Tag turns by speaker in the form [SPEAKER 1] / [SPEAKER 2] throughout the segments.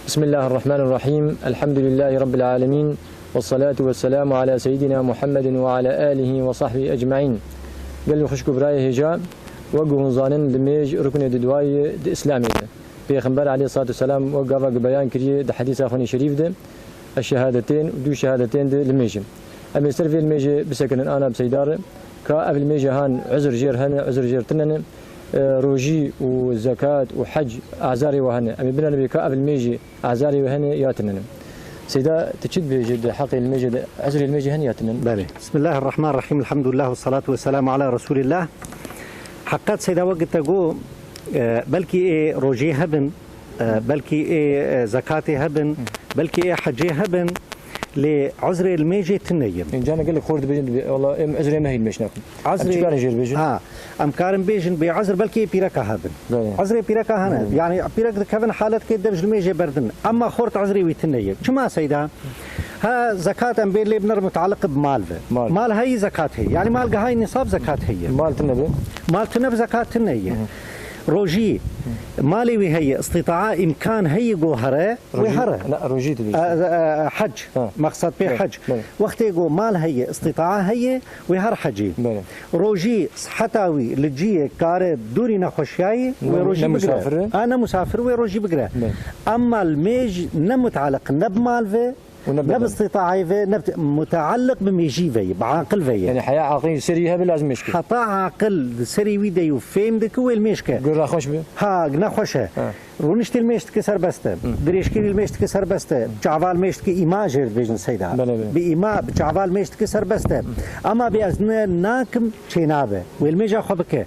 [SPEAKER 1] بسم الله الرحمن الرحيم. الحمد لله رب العالمين، والصلاة والسلام على سيدنا محمد وعلى آله وصحبه أجمعين. قال خشكو براي هجاء وقو ظانن لميج ركن دواي إسلامي بيغمبر عليه الصلاة والسلام وقفا بيان كريه ده حديث أخواني شريف ده الشهادتين ودو شهادتين ده لميج أما يستر في الميج بسكن أنا بسيدار كقبل الميج هان عذر جير هن عذر جير تنن روجي وزكاة وحج أعزاري وهن أما بنا نبي كقبل الميج أعزاري وهن ياتنن سيدا تشد بجد حق الميج عذر الميج هن ياتنن.
[SPEAKER 2] بله. بسم الله الرحمن الرحيم، الحمد لله والصلاة والسلام على رسول الله. حقات سيدا وقت تقول بلكي روجي هبن، بلكي زكاتي هبن، بلكي حجي هبن لعذر الميجي تنيم.
[SPEAKER 1] إن جانا قال لك خورد بيجن والله عذر ما هي المش ناكل.
[SPEAKER 2] عذر
[SPEAKER 1] كان يجير بيجن.
[SPEAKER 2] أم كارم بيجن بعذر بلكي بيركا هبن. عذر بيركا هنا يعني بيركا كفن حالة كده بج الميجي بردن. أما خورت عذري ويتنيم. شو ما سيدا؟ ها زكاة أم بين لبنر متعلق بمال مال هي زكاة هي يعني مال هاي نصاب زكاة هي. مال تنب زكاة تنية. روجي مالي وهي استطاعة إمكان هي جوهرة وهرة.
[SPEAKER 1] لا روجي
[SPEAKER 2] حج مقصد به حج وقت يقول مال هي استطاعة هي وهر حجي. روجي حتاوي لجيه كار دوري نخوشياي وروجي بقرا. أنا مسافر وروجي بقرا. أما الميج نمتعلق نب مالفه نب استطاعي متعلق بميجي في بعقل في
[SPEAKER 1] يعني حياة عقلية سريها بلازم مشكلة
[SPEAKER 2] حتى عقل سري ويدا يفهم دك هو المشكلة
[SPEAKER 1] قرا خوش به
[SPEAKER 2] ها نخوشه رونشت المشت كسر بسته دريشكيل المشت كسر بسته جعفال مشت كإيماج بيجن سيدا بإيما جعفال مشت كسر بسته أما بأزن ناكم شينابه والميجا خبكه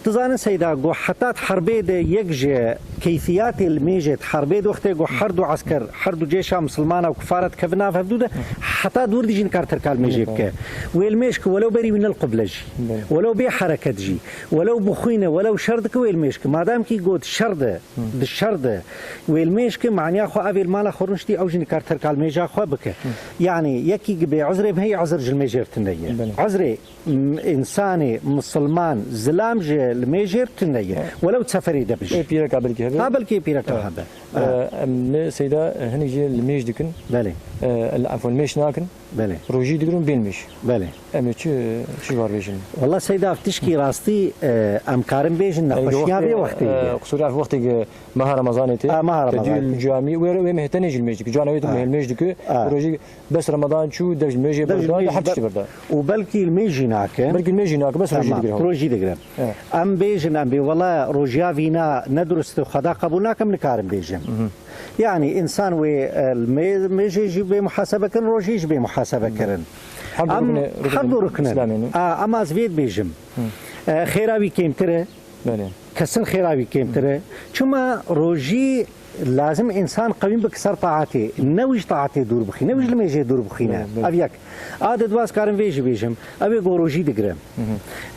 [SPEAKER 2] تزان سيدا جو حتى حربيد يجي كيفيات الميجت حربيد وقت جو حردو عسكر حردو جيش مسلمان او كفارة كفنا فبدوده حتى دور دي جين كارتر كال ميجيبك والميشك ولو بري من القبلج ولو بي حركة جي ولو بخينه ولو شردك والميشك ما دام كي جود شرده بالشرده والميشك معناه خو ابي المال خورنشتي او جين كارتر كال ميجا خو بك يعني يكي بعذري بهي عذر الميجرتنيه عذري انساني مسلمان زلامج الميجر تنية ولو تسافري دبش.
[SPEAKER 1] بيرك قبل كهذا.
[SPEAKER 2] قبل كي بيرك هذا.
[SPEAKER 1] سيدا هني جي الميج دكن.
[SPEAKER 2] بله.
[SPEAKER 1] عفوا الميش ناكن.
[SPEAKER 2] بله.
[SPEAKER 1] روجي دكرون بين ميش.
[SPEAKER 2] بله.
[SPEAKER 1] أم شو بار بيجن.
[SPEAKER 2] والله سيدا أفتشكي راستي أم كارم بيجن نخشيا بي وقتي.
[SPEAKER 1] قصوري في وقتي مها رمضان تي.
[SPEAKER 2] مها رمضان.
[SPEAKER 1] تجي الجامي ومهتني جي الميج. جانا ويتم الميج دكو. روجي بس رمضان شو دج الميج بردا حتى بردا.
[SPEAKER 2] وبلكي الميج ناكن.
[SPEAKER 1] بلكي الميج ناكن بس روجي دكرون.
[SPEAKER 2] روجي دكرون. أم بيجن أم بي والله روجيا فينا ندرس خدا قبولنا كم نكارم بيجن. يعني إنسان والميج يجي بمحاسبة كن روجي يجي بمحاسبة كرن. حرب ركن. أما زبيد بيجم. خيراوي كيم ترى. كسن خيراوي كيم ترى. شما روجي لازم إنسان قوي بكسر طاعته نوج طاعته دور بخي نوج لما يجي دور بخينا أبيك عادة واس كارم فيجي بيجم أبي روجي دقرم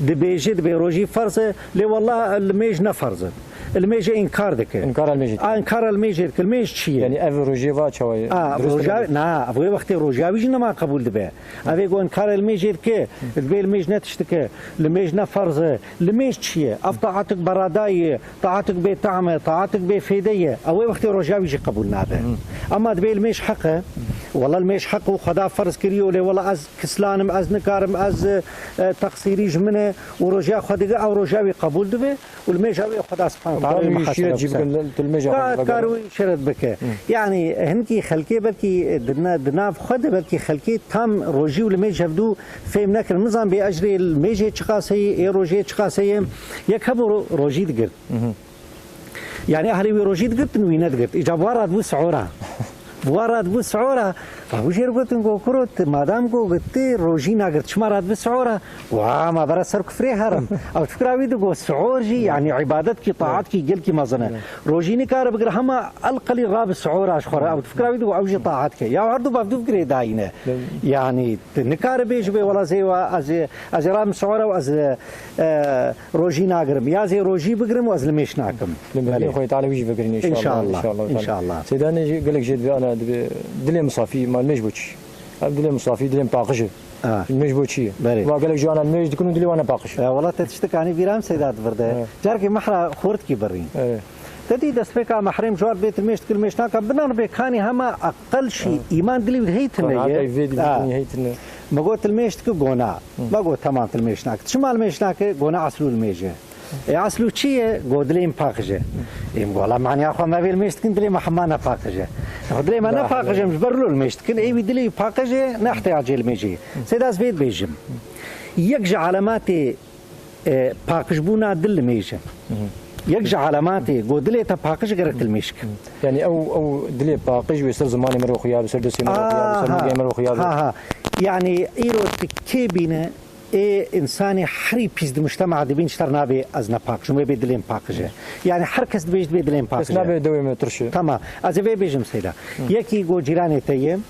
[SPEAKER 2] دبيجي دبي روجي فرض لي والله الميج نفرض الميج إنكار دك
[SPEAKER 1] إنكار الميج
[SPEAKER 2] إنكار الميج الميج شيء
[SPEAKER 1] يعني أبي روجي واتشوي
[SPEAKER 2] روجا نا أبوي وقت روجا بيجي ما قبول دبي أبي جو إنكار الميج كه دبي الميج نتشتكى الميج نفرض الميج شيء أفطاعتك براداي طاعتك بطعمة طاعتك بفيدية أو وقت روجا بيجي قبولنا به أما دبي الميج حقه والله الميج حقه خدا فرض كريو لي والله از كسلانم از نكارم از تقصيري جمنه وروجا خديقه او روجاوي قبول دبي والميج خدا سبحانه وتعالى
[SPEAKER 1] محاسبه الميج
[SPEAKER 2] كاروي شرط بك يعني هنكي خلكي بلكي دنا خد بلكي خلكي تام روجي والميج هبدو فهم نكر نظام باجري الميج تشخاصي روجي تشخاصي يكبر روجي دقر يعني اهلي روجي دقرت وين دقرت اجاب ورد وسعوره وارد بسعورة فوجير قلت نقول كروت مادام قلت روجي ناقرت شمارات بسعورة وما برسر كفري هرم أو تفكر أبيد قو سعورجي يعني عبادتك طاعتك جلك مازنة روجي نكار بقر هما القلي غاب السعورة أشخر أو تفكر أبيد قو أوجي طاعتك يا عرضو بفدو فكري داينة يعني نكار بيج بي ولا زي از رام سعورة وأز روجي ناقرم يا زي روجي بقرم وأز لميش ناقم
[SPEAKER 1] لله خوي تعالى ويجي فكرني
[SPEAKER 2] إن شاء الله إن شاء الله
[SPEAKER 1] سيداني قال لك جد أنا دليل مصافي ما الميج بوتش دليل مصافي دليل باقش الميج بوتشي وقال لك جانا الميج تكون دليل وانا باقش
[SPEAKER 2] والله تشتكي عني بيرام سيدات برده جارك محرا خورت كي برين تدي دسبك محرم جوار بيت المشت كل مشتاق بنار بكاني هما أقل شيء إيمان دليل هيتنا ما قلت المشت كجونا ما قلت تمام المشتاق شمال المشتاق جونا عسلو الميجة عسلو شيء قدلين باقجة يقول معني أخو ما في المشت كن دليل محمانا باقجة دليل ما نباقجة مش برلو المشت كن أي دليل باقجة نحتاج الميجة سيداس بيت بيجم يكجع علامات باقج بونا دل ميجة يكجع علاماتي قدلي تباقج قرقت المشك
[SPEAKER 1] يعني او دلي باقج ويصير زماني مروخ يا بصير دسي مروخ يا بصير مجي مروخ يا
[SPEAKER 2] يعني ايرو تكيبينه انساني حري بيز المجتمع دي بينشتر نابي از نباقج وما بيدلين باقجه يعني حركس بيج بيدلين باقجه
[SPEAKER 1] بس نابي دوي ما ترش
[SPEAKER 2] تمام از في بيجم سيدا يكي جو جيراني تيم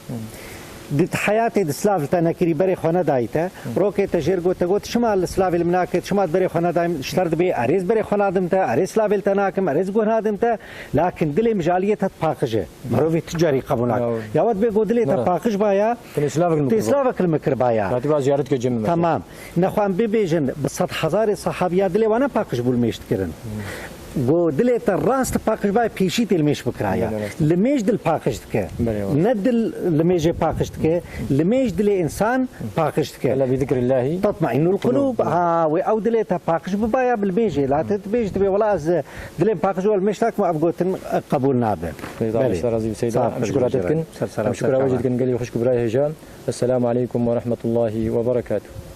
[SPEAKER 2] دت حياتي دسلاف تنكري بري خونه دايته روكي تجرغو تغوت شمال سلاف المناكت شمال بري خونه دايم اشترد بي اريز بري خونه دمته اريز سلاف تناكم اريز غون دمته لكن دلي مجاليه تطاقجه مروي تجاري قبولك يا ود بي غودلي تطاقج بايا تسلافك المكر بايا
[SPEAKER 1] تبع زيارتك جم
[SPEAKER 2] تمام نخوان بيجن بصد حزار صحابيا دلي وانا باقج بول ميشت كرن گو دلیت راست پاکش بای پیشی تل میش بکرایا لمیش دل پاکش که ندل لمیش پاکش که لمیش دل انسان پاکش که
[SPEAKER 1] لا بذكر الله
[SPEAKER 2] تطمئن القلوب ها و او دلیت پاکش ببایا بالمیش لا تبيش تبي ولا از دل پاکش ول مشتاق ما ابغوتن قبول نابه
[SPEAKER 1] راضي سيدا شكرا وجدكن قال لي خوش كبراي هجام السلام عليكم ورحمه الله وبركاته.